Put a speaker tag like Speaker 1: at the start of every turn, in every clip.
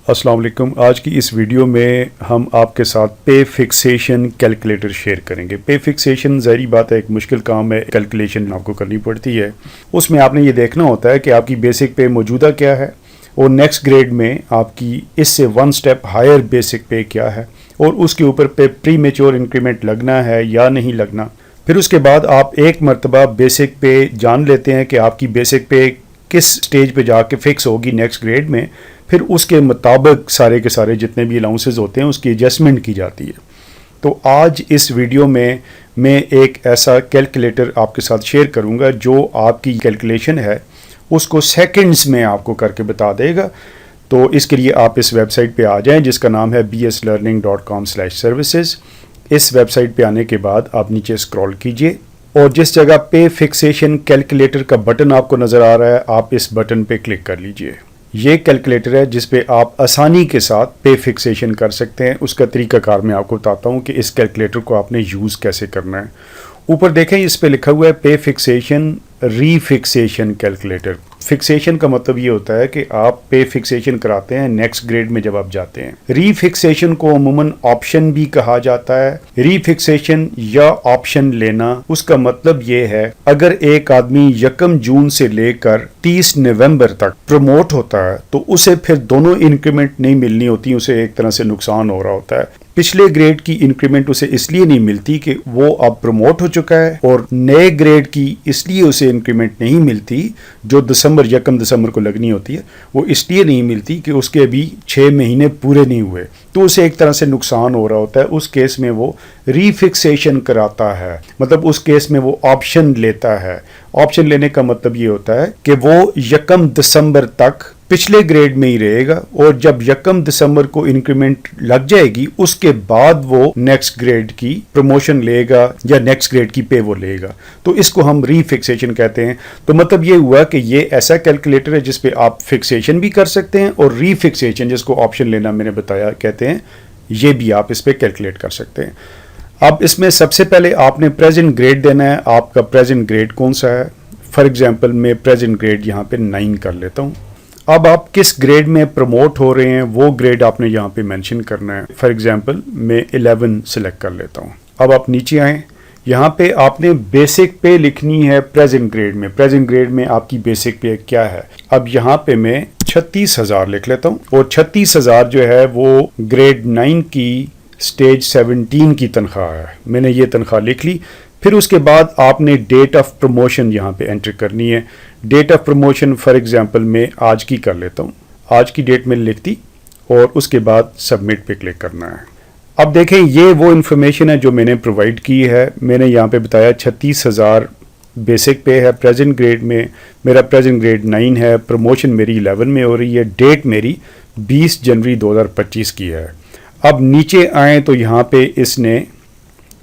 Speaker 1: अस्सलाम वालेकुम। आज की इस वीडियो में हम आपके साथ पे फिक्सेशन कैलकुलेटर शेयर करेंगे। पे फिक्सेशन ज़ाहिर बात है एक मुश्किल काम है, कैलकुलेशन आपको करनी पड़ती है। उसमें आपने ये देखना होता है कि आपकी बेसिक पे मौजूदा क्या है और नेक्स्ट ग्रेड में आपकी इससे वन स्टेप हायर बेसिक पे क्या है और उसके ऊपर पे प्री मेच्योर इंक्रीमेंट लगना है या नहीं लगना। फिर उसके बाद आप एक मरतबा बेसिक पे जान लेते हैं कि आपकी बेसिक पे किस स्टेज पे जाके फिक्स होगी नेक्स्ट ग्रेड में। फिर उसके मुताबिक सारे के सारे जितने भी अलाउंसेस होते हैं उसकी एडजस्टमेंट की जाती है। तो आज इस वीडियो में मैं एक ऐसा कैलकुलेटर आपके साथ शेयर करूंगा जो आपकी कैलकुलेशन है उसको सेकंड्स में आपको करके बता देगा। तो इसके लिए आप इस वेबसाइट पे आ जाएं जिसका नाम है bslearning.com/services। इस वेबसाइट पे आने के बाद आप नीचे स्क्रॉल कीजिए और जिस जगह पे फिक्सेशन कैलकुलेटर का बटन आपको नज़र आ रहा है आप इस बटन पे क्लिक कर लीजिए। ये कैलकुलेटर है जिस पे आप आसानी के साथ पे फिक्सेशन कर सकते हैं। उसका तरीकाकार मैं आपको बताता हूँ कि इस कैलकुलेटर को आपने यूज़ कैसे करना है। ऊपर देखें इस पे लिखा हुआ है पे फिक्सेशन रीफिक्सेशन कैलकुलेटर। फिक्सेशन का मतलब ये होता है कि आप पे फिक्सेशन कराते हैं नेक्स्ट ग्रेड में जब आप जाते हैं। रीफिक्सेशन को अमूमन ऑप्शन भी कहा जाता है। रीफिक्सेशन या ऑप्शन लेना उसका मतलब ये है अगर एक आदमी 1 जून से लेकर 30 नवंबर तक प्रमोट होता है तो उसे फिर दोनों इंक्रीमेंट नहीं मिलनी होती, उसे एक तरह से नुकसान हो रहा होता है। पिछले ग्रेड की इंक्रीमेंट उसे इसलिए नहीं मिलती कि वो अब प्रमोट हो चुका है और नए ग्रेड की इसलिए उसे इंक्रीमेंट नहीं मिलती जो 1 दिसंबर को लगनी होती है। वो इसलिए नहीं मिलती कि उसके अभी 6 महीने पूरे नहीं हुए, तो उसे एक तरह से नुकसान हो रहा होता है। उस केस में वो रीफिक्सेशन कराता है, मतलब उस केस में वो ऑप्शन लेता है। ऑप्शन लेने का मतलब ये होता है कि वो 1 दिसंबर तक पिछले ग्रेड में ही रहेगा और जब 1 दिसंबर को इंक्रीमेंट लग जाएगी उसके बाद वो नेक्स्ट ग्रेड की प्रमोशन लेगा या नेक्स्ट ग्रेड की पे वो लेगा। तो इसको हम रीफिक्सेशन कहते हैं। तो मतलब ये हुआ कि ये ऐसा कैलकुलेटर है जिसपे आप फिक्सेशन भी कर सकते हैं और रीफिक्सेशन जिसको ऑप्शन लेना मैंने बताया कहते हैं, ये भी आप इस पे कैलकुलेट कर सकते हैं। अब इसमें सबसे पहले आपने प्रेजेंट ग्रेड देना है। आपका प्रेजेंट ग्रेड कौन सा है? फॉर एग्जाम्पल मैं प्रेजेंट ग्रेड यहाँ पे 9 कर लेता हूँ। अब आप किस ग्रेड में प्रमोट हो रहे हैं वो ग्रेड आपने यहाँ पे मेंशन करना है। फॉर एग्जांपल मैं 11 सिलेक्ट कर लेता हूँ। अब आप नीचे आएँ, यहाँ पे आपने बेसिक पे लिखनी है प्रेजेंट ग्रेड में। प्रेजेंट ग्रेड में आपकी बेसिक पे क्या है? अब यहाँ पे मैं 36,000 लिख लेता हूँ और 36,000 जो है वो ग्रेड 9 की स्टेज 17 की तनख्वाह है। मैंने ये तनख्वाह लिख ली। फिर उसके बाद आपने डेट ऑफ प्रमोशन यहाँ पे एंटर करनी है। Date of promotion for example मैं आज की कर लेता हूँ। आज की डेट मैंने लिख दी और उसके बाद सबमिट पे क्लिक करना है। अब देखें ये वो इन्फॉर्मेशन है जो मैंने प्रोवाइड की है। मैंने यहाँ पे बताया 36,000 बेसिक पे है प्रेजेंट ग्रेड में। मेरा प्रेजेंट ग्रेड 9 है, प्रमोशन मेरी 11 में हो रही है, डेट मेरी 20 जनवरी 2025 की है। अब नीचे आएँ तो यहाँ पे इसने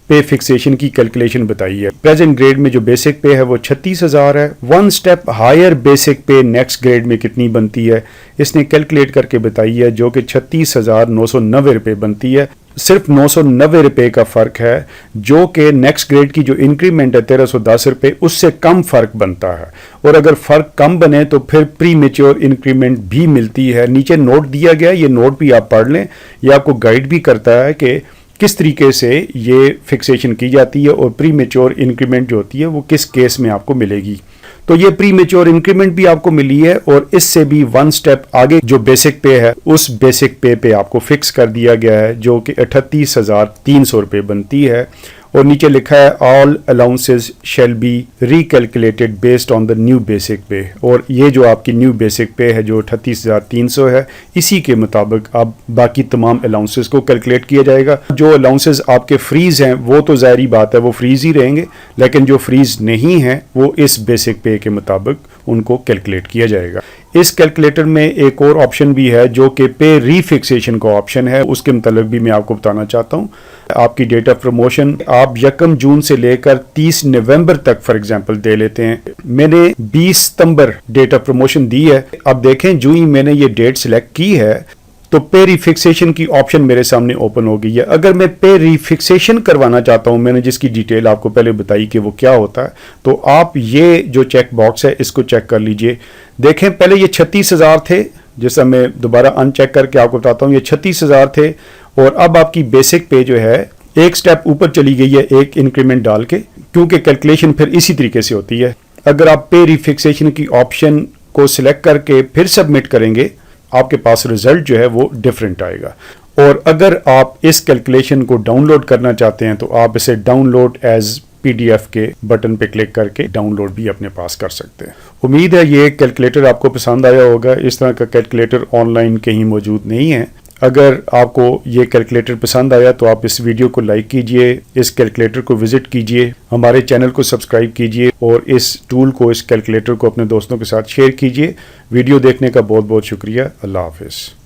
Speaker 1: पे फिक्सेशन की कैलकुलेशन बताई है। प्रेजेंट ग्रेड में जो बेसिक पे है वो 36,000 है। वन स्टेप हायर बेसिक पे नेक्स्ट ग्रेड में कितनी बनती है इसने कैलकुलेट करके बताई है, जो कि 36,990 रुपये बनती है। सिर्फ 990 रुपये का फ़र्क है, जो कि नेक्स्ट ग्रेड की जो इंक्रीमेंट है 1310 रुपये उससे कम फ़र्क बनता है। और अगर फ़र्क कम बने तो फिर प्री मेच्योर इंक्रीमेंट भी मिलती है। नीचे नोट दिया गया, ये नोट भी आप पढ़ लें। ये आपको गाइड भी करता है कि किस तरीके से ये फिक्सेशन की जाती है और प्री मेच्योर इंक्रीमेंट जो होती है वो किस केस में आपको मिलेगी। तो ये प्री मेच्योर इंक्रीमेंट भी आपको मिली है और इससे भी वन स्टेप आगे जो बेसिक पे है उस बेसिक पे आपको फिक्स कर दिया गया है, जो कि 38,300 रुपये बनती है। और नीचे लिखा है all allowances shall be recalculated based on the new basic pay. और ये जो आपकी न्यू बेसिक पे है जो 38,300 है, इसी के मुताबिक अब बाकी तमाम अलाउंसेस को कैलकुलेट किया जाएगा। जो अलाउंसेस आपके फ्रीज हैं वो तो ज़ाहिरी बात है वो फ्रीज ही रहेंगे, लेकिन जो फ्रीज नहीं है वो इस बेसिक पे के मुताबिक उनको कैलकुलेट किया जाएगा। इस कैलकुलेटर में एक और ऑप्शन भी है जो कि पे रीफिक्सेशन का ऑप्शन है, उसके मतलब भी मैं आपको बताना चाहता हूँ। आपकी डेट ऑफ प्रमोशन आप 1 जून से लेकर 30 नवंबर तक फॉर एग्जांपल दे लेते हैं। मैंने 20 सितंबर डेट ऑफ प्रमोशन दी है। अब देखें जो ही मैंने ये डेट सिलेक्ट की है तो पे रिफिक्सेशन की ऑप्शन मेरे सामने ओपन हो गई है। अगर मैं पे रिफिक्सेशन करवाना चाहता हूं, मैंने जिसकी डिटेल आपको पहले बताई कि वो क्या होता है, तो आप ये जो चेक बॉक्स है इसको चेक कर लीजिए। देखें पहले ये 36,000 थे जैसा मैं दोबारा अनचेक करके आपको बताता हूँ, ये 36,000 थे और अब आपकी बेसिक पे जो है एक स्टेप ऊपर चली गई है एक इंक्रीमेंट डाल के, क्योंकि कैलकुलेशन फिर इसी तरीके से होती है। अगर आप पे रिफिक्सेशन की ऑप्शन को सिलेक्ट करके फिर सबमिट करेंगे, आपके पास रिजल्ट जो है वो डिफरेंट आएगा। और अगर आप इस कैलकुलेशन को डाउनलोड करना चाहते हैं तो आप इसे डाउनलोड एज PDF के बटन पे क्लिक करके डाउनलोड भी अपने पास कर सकते हैं। उम्मीद है ये कैलकुलेटर आपको पसंद आया होगा। इस तरह का कैलकुलेटर ऑनलाइन कहीं मौजूद नहीं है। अगर आपको ये कैलकुलेटर पसंद आया तो आप इस वीडियो को लाइक कीजिए, इस कैलकुलेटर को विजिट कीजिए, हमारे चैनल को सब्सक्राइब कीजिए और इस टूल को, इस कैलकुलेटर को अपने दोस्तों के साथ शेयर कीजिए। वीडियो देखने का बहुत बहुत शुक्रिया। अल्लाह हाफिज़।